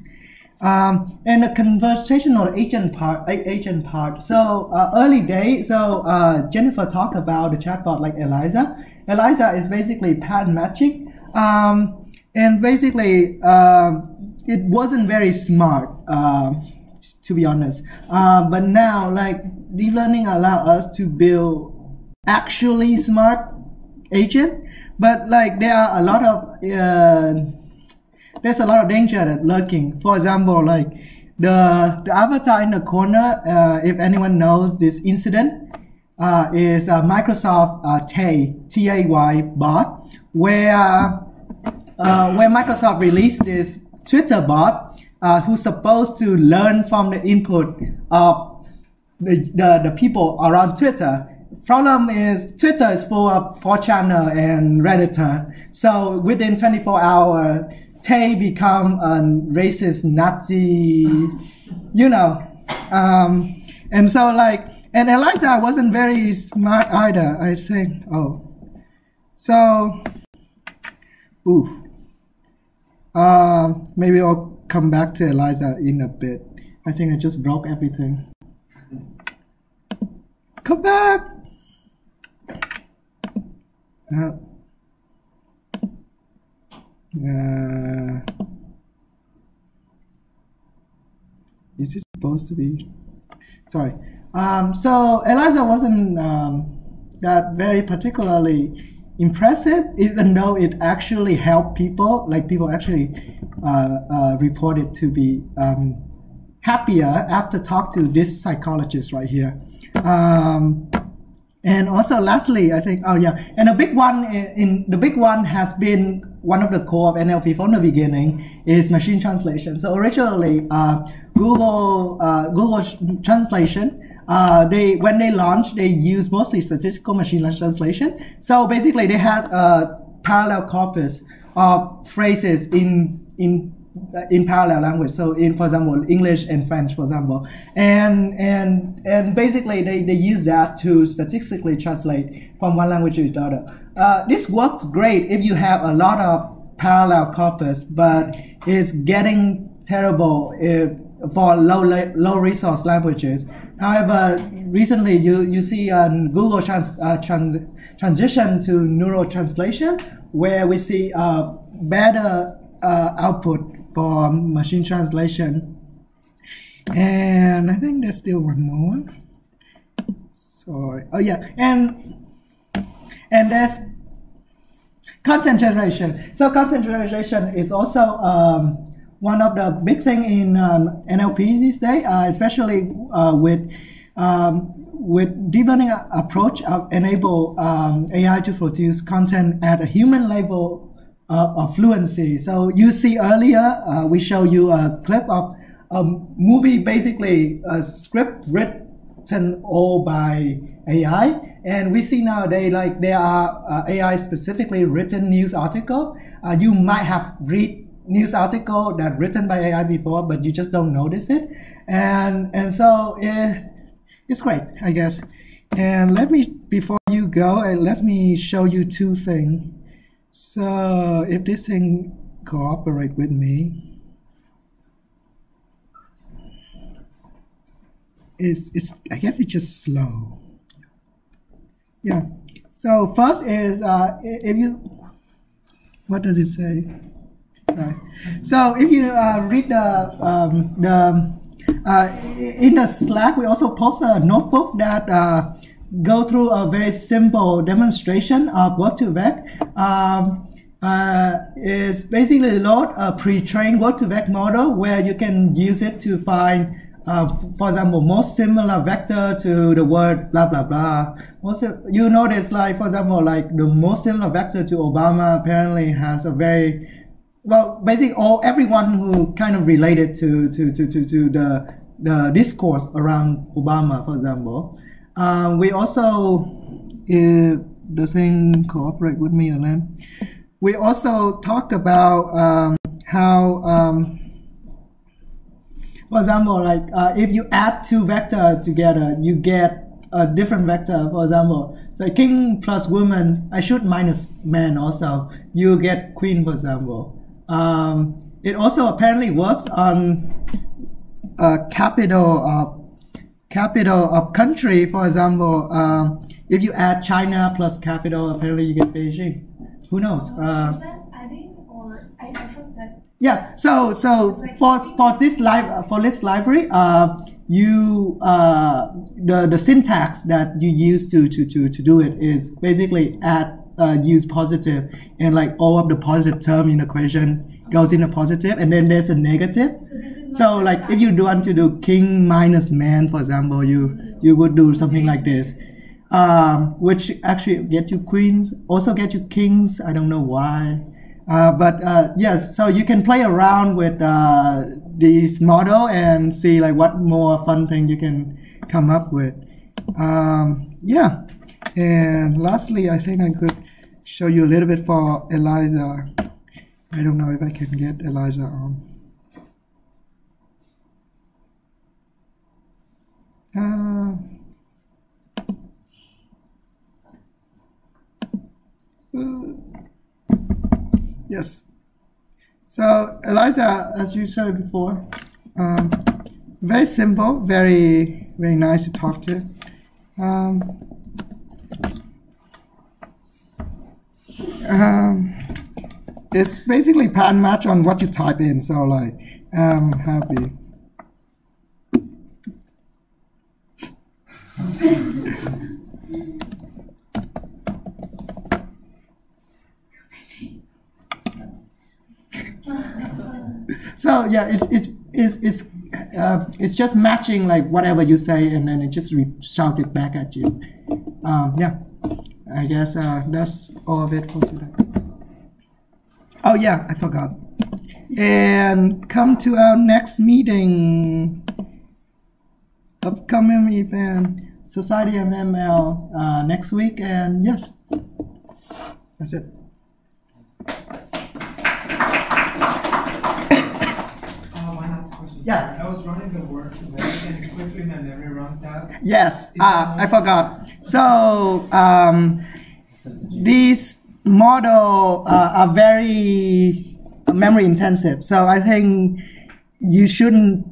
And the conversational agent part. So early days. So Jennifer talked about the chatbot like Eliza. Eliza is basically pattern matching, and basically it wasn't very smart, to be honest. But now, like deep learning allows us to build actually smart agent, but like there are a lot of there's a lot of danger that lurking. For example, like the avatar in the corner, if anyone knows this incident, is Microsoft Tay bot, where Microsoft released this Twitter bot who's supposed to learn from the input of the people around Twitter. Problem is Twitter is full of 4chaner and Redditor. So within 24 hours, Tay become a racist Nazi, and so like, and Eliza wasn't very smart either, I think. Maybe I'll come back to Eliza in a bit. I think I just broke everything. Come back. Is it supposed to be? Sorry. So Eliza wasn't that very particularly impressive, even though it actually helped people. Like people actually reported to be happier after talk to this psychologist right here. And also, lastly, I think, and the big one has been one of the core of NLP from the beginning is machine translation. So originally, Google Translation, when they launched, they used mostly statistical machine learning translation. So basically, they had a parallel corpus of phrases in parallel language. So for example, English and French, for example, and basically they use that to statistically translate from one language to the other. This works great if you have a lot of parallel corpus, but it's getting terrible for low resource languages. However, recently you see Google transition to neural translation, where we see better output for machine translation. And I think there's still one more. Sorry. And there's content generation. So content generation is also one of the big thing in NLP these days, especially with deep learning approach enable AI to produce content at a human level of fluency. So you see earlier, we show you a clip of a movie, basically a script written all by AI. And we see nowadays, like there are AI specifically written news article. You might have read news article that written by AI before, but you just don't notice it. And so it's great, I guess. And before you go, let me show you two things. So if this thing cooperate with me, I guess it's just slow. Yeah. So first is what does it say? Sorry. So if you read in the Slack, we also post a notebook that go through a very simple demonstration of word-to-vec. It's basically load a pre-trained word-to-vec model where you can use it to find for example, most similar vector to the word blah blah blah. You notice, like, for example, like the most similar vector to Obama apparently has a very, well, basically everyone who kind of related to the discourse around Obama, for example. We also, the thing cooperate with me, Alan. We also talk about how, for example, like if you add two vectors together, you get a different vector. For example, so king plus woman, I should minus man also. You get queen, for example. It also apparently works on capital of country. For example, if you add China plus capital, apparently you get Beijing. Who knows? Is that adding, or I thought that? Yeah. So for this library, the syntax that you use to do it is basically use positive, and like all of the positive term in the equation goes in a positive, and then there's a negative. So like if you want to do king minus man, for example, you would do something like this, which actually get you queens, also get you kings. I don't know why. But yes, so you can play around with this model and see like what more fun thing you can come up with. Yeah, and lastly, I think I could show you a little bit for Eliza. I don't know if I can get Eliza on. Yes. So Eliza, as you said before, very simple, very nice to talk to. It's basically pattern match on what you type in. So like, I'm happy. So yeah, it's just matching like whatever you say, and then it just shout it back at you. Yeah, I guess that's all of it for today. Oh yeah, I forgot. And come to our next meeting, upcoming event, Society MML next week, and yes, that's it. Yeah. I was running the word and quickly my memory runs out. Yes, I forgot. So these models are very memory intensive. So I think you shouldn't.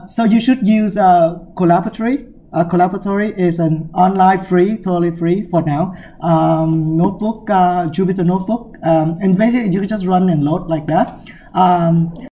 So you should use Collaboratory. Collaboratory is an online free, totally free for now. Notebook, Jupyter Notebook, and basically you just run and load like that.